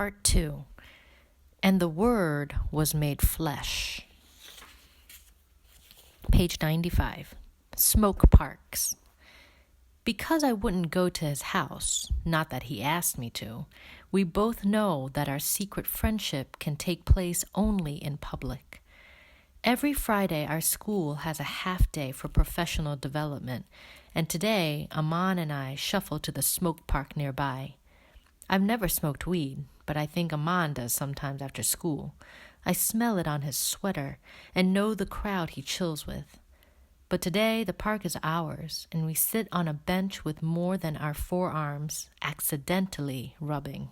Part 2. And the Word was made flesh. Page 95. Smoke parks. Because I wouldn't go to his house, not that he asked me to, we both know that our secret friendship can take place only in public. Every Friday, our school has a half day for professional development, and today, Aman and I shuffle to the smoke park nearby. I've never smoked weed, but I think Aman does sometimes after school. I smell it on his sweater and know the crowd he chills with. But today, the park is ours, and we sit on a bench with more than our forearms accidentally rubbing.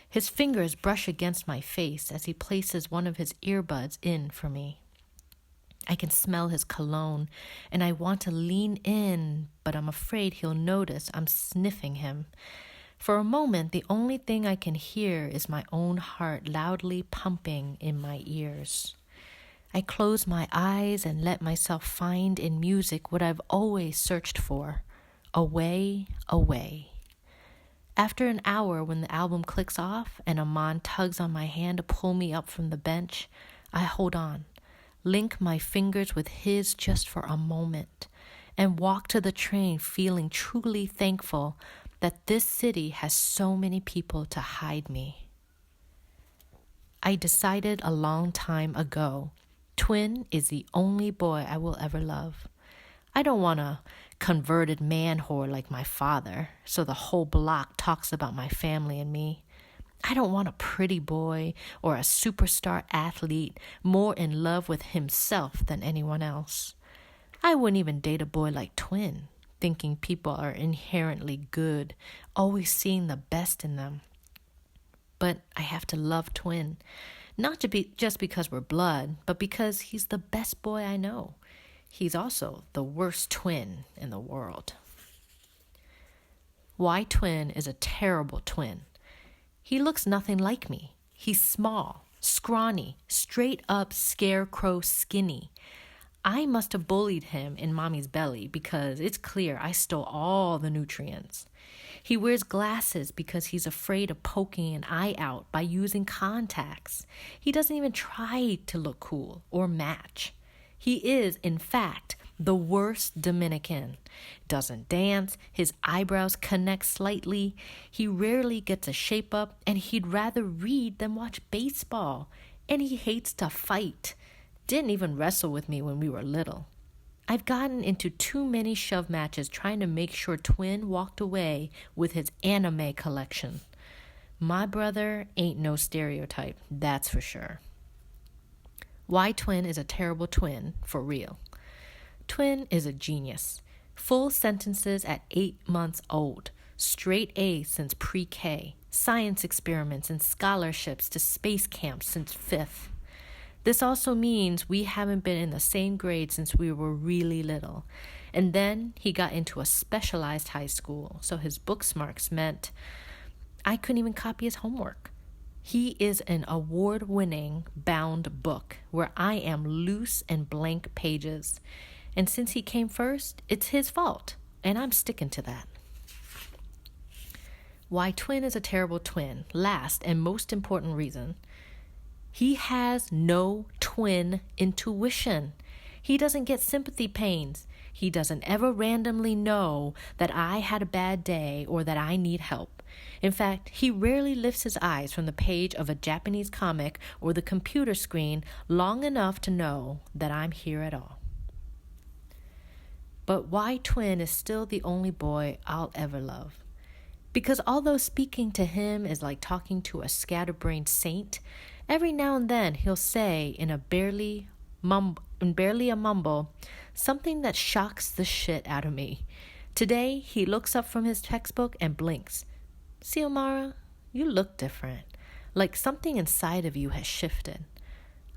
His fingers brush against my face as he places one of his earbuds in for me. I can smell his cologne, and I want to lean in, but I'm afraid he'll notice I'm sniffing him. For a moment, the only thing I can hear is my own heart loudly pumping in my ears. I close my eyes and let myself find in music what I've always searched for, away, away. After an hour, when the album clicks off and Aman tugs on my hand to pull me up from the bench, I hold on, link my fingers with his just for a moment, and walk to the train feeling truly thankful that this city has so many people to hide me. I decided a long time ago, Twin is the only boy I will ever love. I don't want a converted man whore like my father, so the whole block talks about my family and me. I don't want a pretty boy or a superstar athlete more in love with himself than anyone else. I wouldn't even date a boy like Twin, thinking people are inherently good, always seeing the best in them. But I have to love Twin, not just because we're blood, but because he's the best boy I know. He's also the worst twin in the world. Why Twin is a terrible twin. He looks nothing like me. He's small, scrawny, straight up scarecrow skinny. I must have bullied him in mommy's belly because it's clear I stole all the nutrients. He wears glasses because he's afraid of poking an eye out by using contacts. He doesn't even try to look cool or match. He is, in fact, the worst Dominican. Doesn't dance, his eyebrows connect slightly, he rarely gets a shape up, and he'd rather read than watch baseball. And he hates to fight. Didn't even wrestle with me when we were little. I've gotten into too many shove matches trying to make sure Twin walked away with his anime collection. My brother ain't no stereotype, that's for sure. Why Twin is a terrible twin, for real. Twin is a genius. Full sentences at 8 months old. Straight A's since pre-K. Science experiments and scholarships to space camps since 5th. This also means we haven't been in the same grade since we were really little. And then he got into a specialized high school, so his book smarts meant I couldn't even copy his homework. He is an award-winning bound book where I am loose and blank pages. And since he came first, it's his fault, and I'm sticking to that. Why Twin is a terrible twin. Last and most important reason. He has no twin intuition. He doesn't get sympathy pains. He doesn't ever randomly know that I had a bad day or that I need help. In fact, he rarely lifts his eyes from the page of a Japanese comic or the computer screen long enough to know that I'm here at all. But why Twin is still the only boy I'll ever love. Because although speaking to him is like talking to a scatterbrained saint, every now and then he'll say in barely a mumble something that shocks the shit out of me. Today, he looks up from his textbook and blinks. Xiomara, you look different. Like something inside of you has shifted.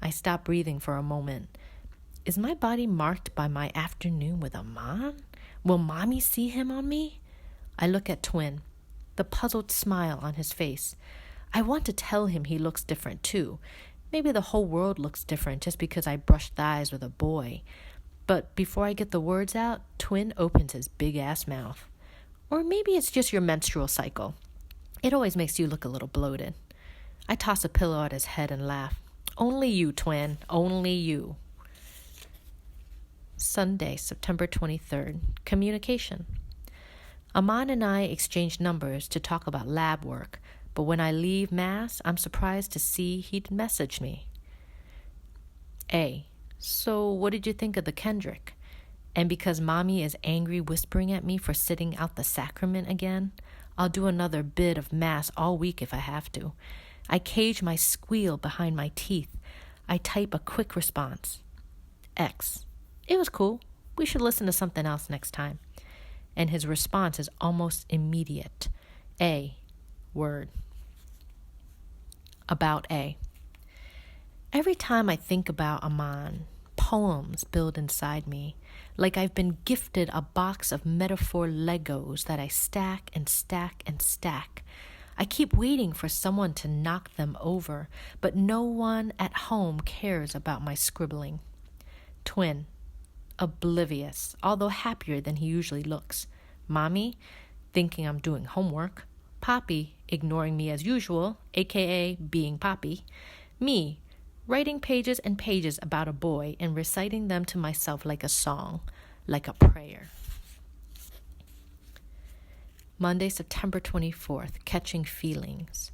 I stop breathing for a moment. Is my body marked by my afternoon with Aman? Will mommy see him on me? I look at Twin, the puzzled smile on his face. I want to tell him he looks different too. Maybe the whole world looks different just because I brushed thighs with a boy. But before I get the words out, Twin opens his big-ass mouth. Or maybe it's just your menstrual cycle. It always makes you look a little bloated. I toss a pillow at his head and laugh. Only you, twin. Only you. Sunday, September 23rd. Communication. Aman and I exchange numbers to talk about lab work, but when I leave Mass, I'm surprised to see he'd messaged me. A. So what did you think of the Kendrick? And because Mommy is angry whispering at me for sitting out the sacrament again, I'll do another bit of Mass all week if I have to. I cage my squeal behind my teeth. I type a quick response. X. It was cool. We should listen to something else next time. And his response is almost immediate. A. Word. About A. Every time I think about Aman, poems build inside me, like I've been gifted a box of metaphor Legos that I stack and stack and stack. I keep waiting for someone to knock them over, but no one at home cares about my scribbling. Twin. Oblivious, although happier than he usually looks. Mommy, thinking I'm doing homework. Poppy, ignoring me as usual, aka being Poppy. Me, writing pages and pages about a boy and reciting them to myself like a song, like a prayer. Monday, September 24th, catching feelings.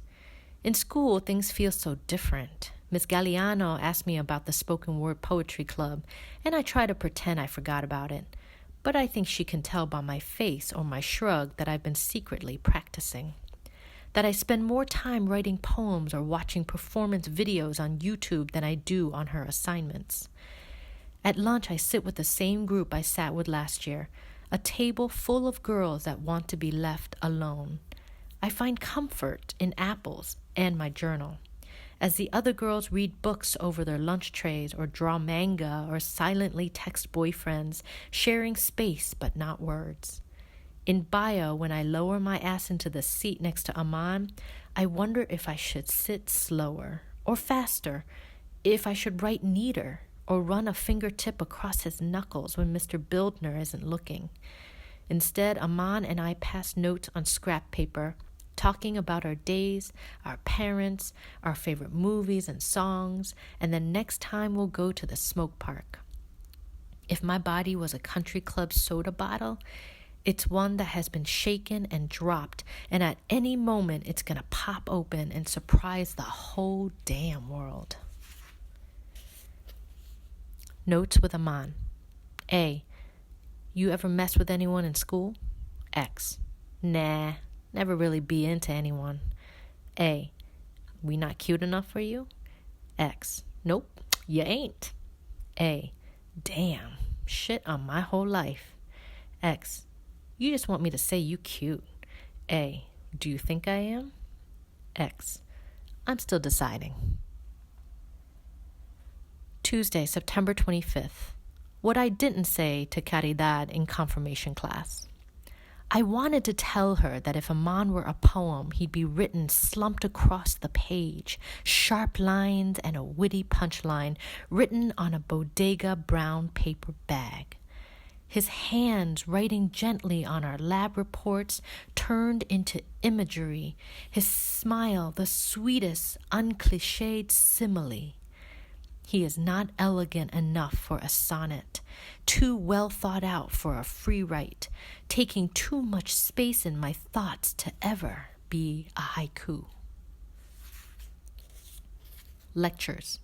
In school, things feel so different. Miss Galiano asked me about the spoken word poetry club, and I try to pretend I forgot about it. But I think she can tell by my face or my shrug that I've been secretly practicing. That I spend more time writing poems or watching performance videos on YouTube than I do on her assignments. At lunch, I sit with the same group I sat with last year, a table full of girls that want to be left alone. I find comfort in apples and my journal, as the other girls read books over their lunch trays or draw manga or silently text boyfriends, sharing space but not words. In bio, when I lower my ass into the seat next to Aman, I wonder if I should sit slower or faster, if I should write neater or run a fingertip across his knuckles when Mr. Bildner isn't looking. Instead, Aman and I pass notes on scrap paper, talking about our days, our parents, our favorite movies and songs, and then next time we'll go to the smoke park. If my body was a country club soda bottle, it's one that has been shaken and dropped, and at any moment it's going to pop open and surprise the whole damn world. Notes with Aman. A. You ever mess with anyone in school? X. Nah, never really be into anyone. A. We not cute enough for you? X. Nope, you ain't. A. Damn, shit on my whole life. X. You just want me to say you cute. A. Do you think I am? X. I'm still deciding. Tuesday, September 25th. What I didn't say to Caridad in confirmation class. I wanted to tell her that if Aman were a poem, he'd be written slumped across the page, sharp lines and a witty punchline written on a bodega brown paper bag. His hands writing gently on our lab reports turned into imagery, his smile the sweetest, uncliched simile. He is not elegant enough for a sonnet, too well thought out for a free write, taking too much space in my thoughts to ever be a haiku. Lectures.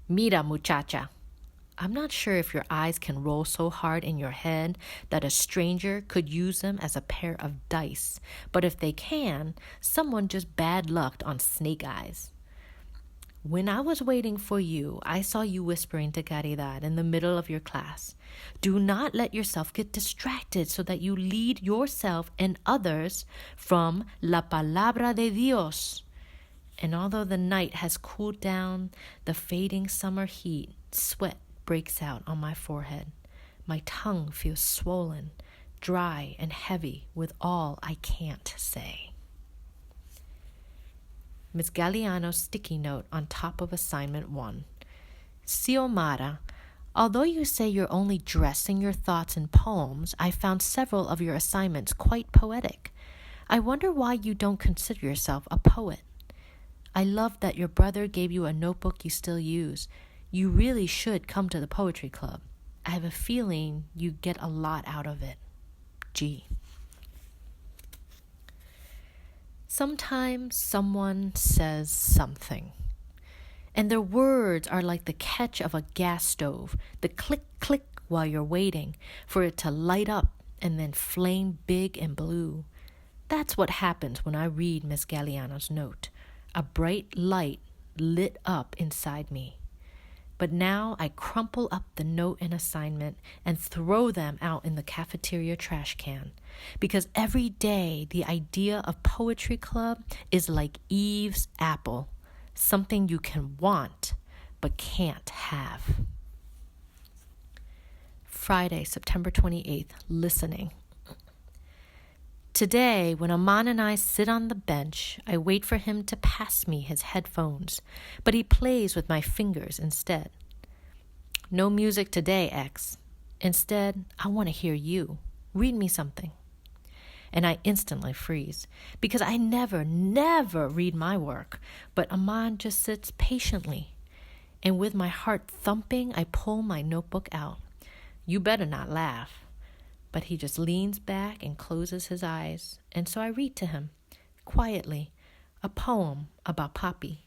Mira, muchacha. I'm not sure if your eyes can roll so hard in your head that a stranger could use them as a pair of dice, but if they can, someone just bad lucked on snake eyes. When I was waiting for you, I saw you whispering to Caridad in the middle of your class. Do not let yourself get distracted so that you lead yourself and others from la palabra de Dios. And although the night has cooled down, the fading summer heat, sweat breaks out on my forehead. My tongue feels swollen, dry and heavy with all I can't say. Ms. Galiano's sticky note on top of assignment 1. Xiomara, although you say you're only dressing your thoughts in poems, I found several of your assignments quite poetic. I wonder why you don't consider yourself a poet. I love that your brother gave you a notebook you still use. You really should come to the poetry club. I have a feeling you get a lot out of it. G. Sometimes someone says something, and their words are like the catch of a gas stove, the click, click while you're waiting for it to light up and then flame big and blue. That's what happens when I read Miss Galiano's note. A bright light lit up inside me. But now I crumple up the note and assignment and throw them out in the cafeteria trash can. Because every day the idea of poetry club is like Eve's apple, something you can want but can't have. Friday, September 28th, listening. Today, when Aman and I sit on the bench, I wait for him to pass me his headphones, but he plays with my fingers instead. No music today, X. Instead, I want to hear you. Read me something. And I instantly freeze, because I never read my work, but Aman just sits patiently. And with my heart thumping, I pull my notebook out. You better not laugh. But he just leans back and closes his eyes, and so I read to him, quietly, a poem about Poppy.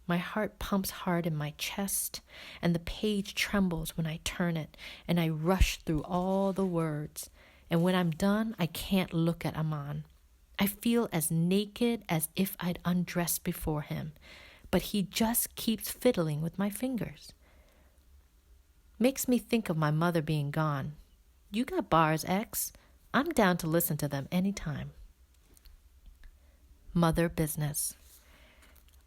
My heart pumps hard in my chest, and the page trembles when I turn it, and I rush through all the words. And when I'm done, I can't look at Aman. I feel as naked as if I'd undressed before him, but he just keeps fiddling with my fingers. Makes me think of my mother being gone. You got bars, X. I'm down to listen to them anytime. Mother business.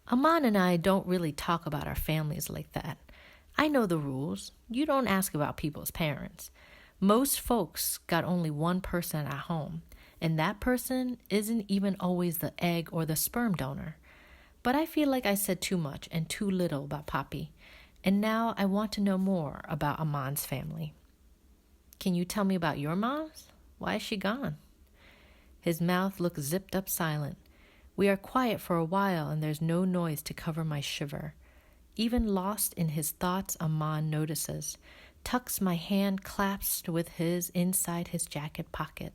Aman and I don't really talk about our families like that. I know the rules. You don't ask about people's parents. Most folks got only one person at home, and that person isn't even always the egg or the sperm donor. But I feel like I said too much and too little about Poppy, and now I want to know more about Aman's family. Can you tell me about your mom's? Why is she gone? His mouth looks zipped up silent. We are quiet for a while, and there's no noise to cover my shiver. Even lost in his thoughts, Aman notices, tucks my hand clasped with his inside his jacket pocket.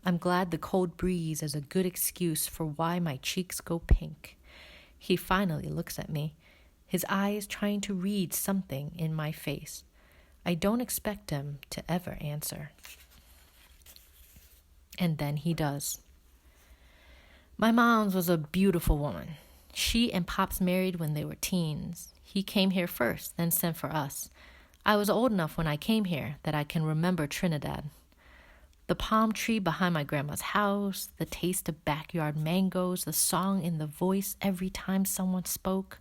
I'm glad the cold breeze is a good excuse for why my cheeks go pink. He finally looks at me, his eyes trying to read something in my face. I don't expect him to ever answer. And then he does. My mom's was a beautiful woman. She and Pops married when they were teens. He came here first, then sent for us. I was old enough when I came here that I can remember Trinidad. The palm tree behind my grandma's house, the taste of backyard mangoes, the song in the voice every time someone spoke.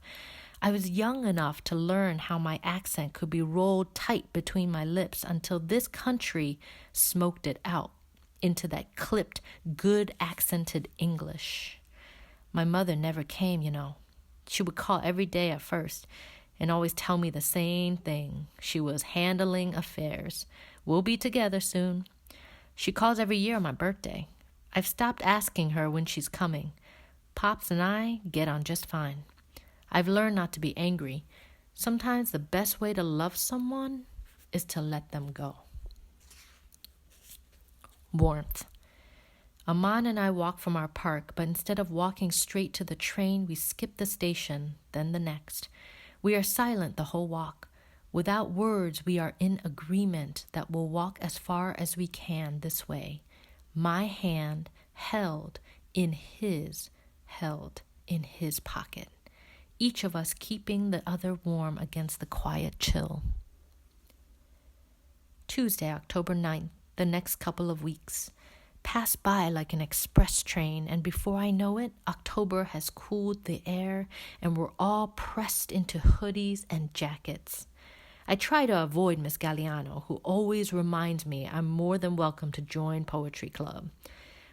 I was young enough to learn how my accent could be rolled tight between my lips until this country smoked it out into that clipped, good accented English. My mother never came, you know. She would call every day at first and always tell me the same thing. She was handling affairs. We'll be together soon. She calls every year on my birthday. I've stopped asking her when she's coming. Pops and I get on just fine. I've learned not to be angry. Sometimes the best way to love someone is to let them go. Warmth. Aman and I walk from our park, but instead of walking straight to the train, we skip the station, then the next. We are silent the whole walk. Without words, we are in agreement that we'll walk as far as we can this way. My hand held in his pocket. Each of us keeping the other warm against the quiet chill. Tuesday, October 9th, the next couple of weeks. Pass by like an express train, and before I know it, October has cooled the air, and we're all pressed into hoodies and jackets. I try to avoid Miss Galiano, who always reminds me I'm more than welcome to join Poetry Club.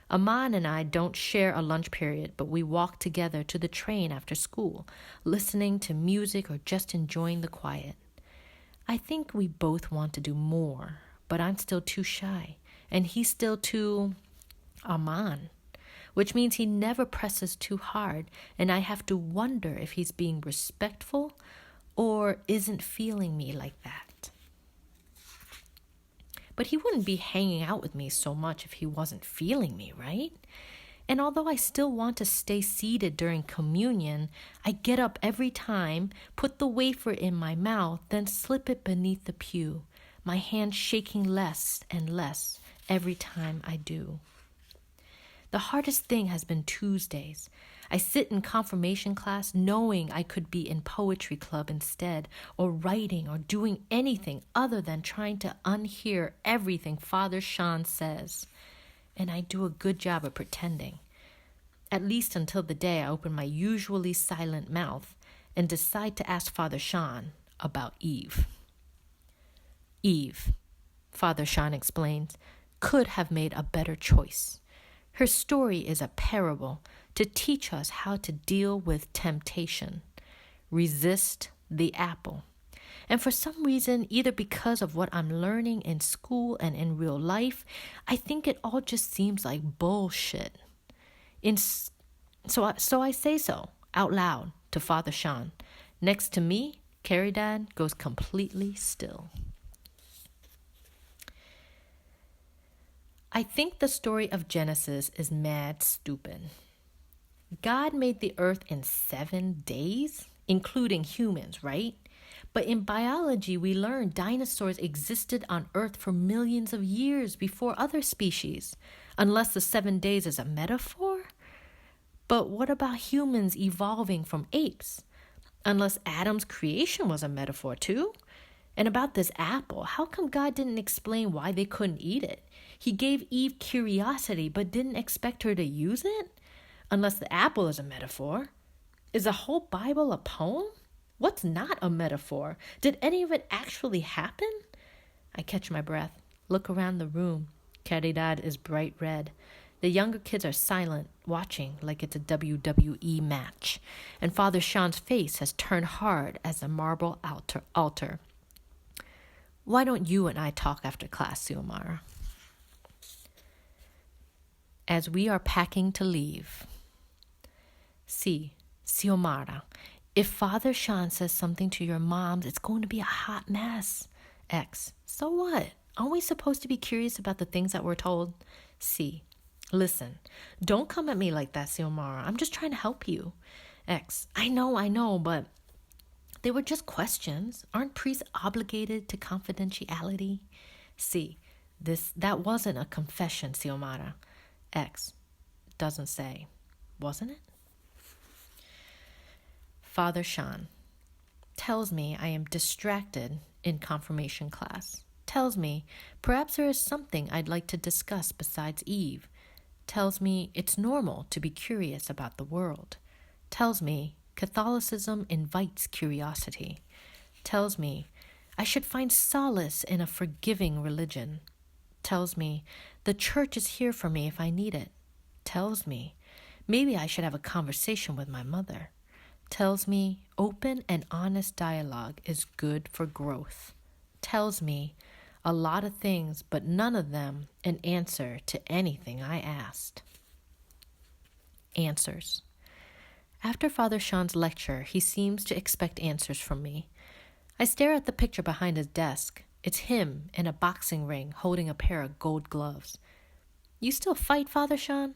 Aman and I don't share a lunch period, but we walk together to the train after school, listening to music or just enjoying the quiet. I think we both want to do more, but I'm still too shy, and he's still too Aman. which means he never presses too hard, and I have to wonder if he's being respectful or isn't feeling me like that. But he wouldn't be hanging out with me so much if he wasn't feeling me, right? And although I still want to stay seated during communion, I get up every time, put the wafer in my mouth, then slip it beneath the pew, my hand shaking less and less every time I do. The hardest thing has been Tuesdays. I sit in confirmation class knowing I could be in poetry club instead, or writing, or doing anything other than trying to unhear everything Father Sean says. And I do a good job of pretending. At least until the day I open my usually silent mouth and decide to ask Father Sean about Eve. Eve, Father Sean explains, could have made a better choice. Her story is a parable to teach us how to deal with temptation. Resist the apple. And for some reason, either because of what I'm learning in school and in real life, I think it all just seems like bullshit. So I say so out loud to Father Sean. Next to me, Caridad goes completely still. I think the story of Genesis is mad stupid. God made the earth in 7 days, including humans, right? But in biology, we learned dinosaurs existed on Earth for millions of years before other species, unless the 7 days is a metaphor. But what about humans evolving from apes? Unless Adam's creation was a metaphor too? And about this apple, how come God didn't explain why they couldn't eat it? He gave Eve curiosity, but didn't expect her to use it? Unless the apple is a metaphor. Is the whole Bible a poem? What's not a metaphor? Did any of it actually happen? I catch my breath, look around the room. Caridad is bright red. The younger kids are silent, watching like it's a WWE match. And Father Sean's face has turned hard as a marble altar. Why don't you and I talk after class, Xiomara? As we are packing to leave. See, Xiomara, if Father Sean says something to your moms, it's going to be a hot mess. X, so what? Aren't we supposed to be curious about the things that we're told? C, listen, don't come at me like that, Xiomara. I'm just trying to help you. X, I know, but they were just questions. Aren't priests obligated to confidentiality? C, that wasn't a confession, Xiomara. X, doesn't say, wasn't it? Father Sean tells me I am distracted in confirmation class. Tells me perhaps there is something I'd like to discuss besides Eve. Tells me it's normal to be curious about the world. Tells me Catholicism invites curiosity. Tells me I should find solace in a forgiving religion. Tells me the church is here for me if I need it. Tells me maybe I should have a conversation with my mother. Tells me open and honest dialogue is good for growth. Tells me a lot of things, but none of them an answer to anything I asked. Answers. After Father Sean's lecture, he seems to expect answers from me. I stare at the picture behind his desk. It's him in a boxing ring holding a pair of gold gloves. You still fight, Father Sean?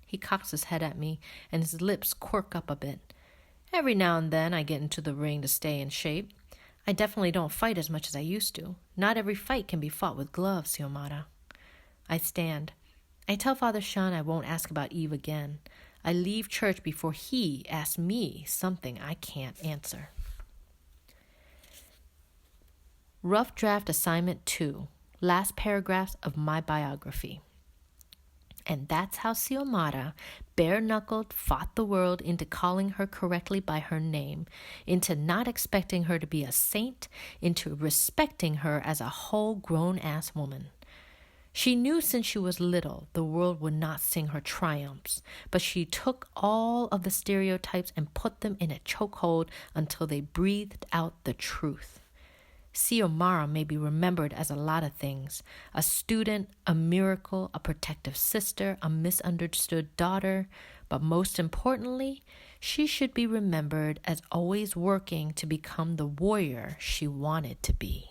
He cocks his head at me, and his lips quirk up a bit. Every now and then I get into the ring to stay in shape. I definitely don't fight as much as I used to. Not every fight can be fought with gloves, Xiomara. I stand. I tell Father Sean I won't ask about Eve again. I leave church before he asks me something I can't answer. Rough Draft Assignment 2. Last paragraphs of my biography. And that's how Xiomara, bare-knuckled, fought the world into calling her correctly by her name, into not expecting her to be a saint, into respecting her as a whole grown-ass woman. She knew since she was little the world would not sing her triumphs, but she took all of the stereotypes and put them in a chokehold until they breathed out the truth. Xiomara may be remembered as a lot of things: a student, a miracle, a protective sister, a misunderstood daughter, but most importantly, she should be remembered as always working to become the warrior she wanted to be.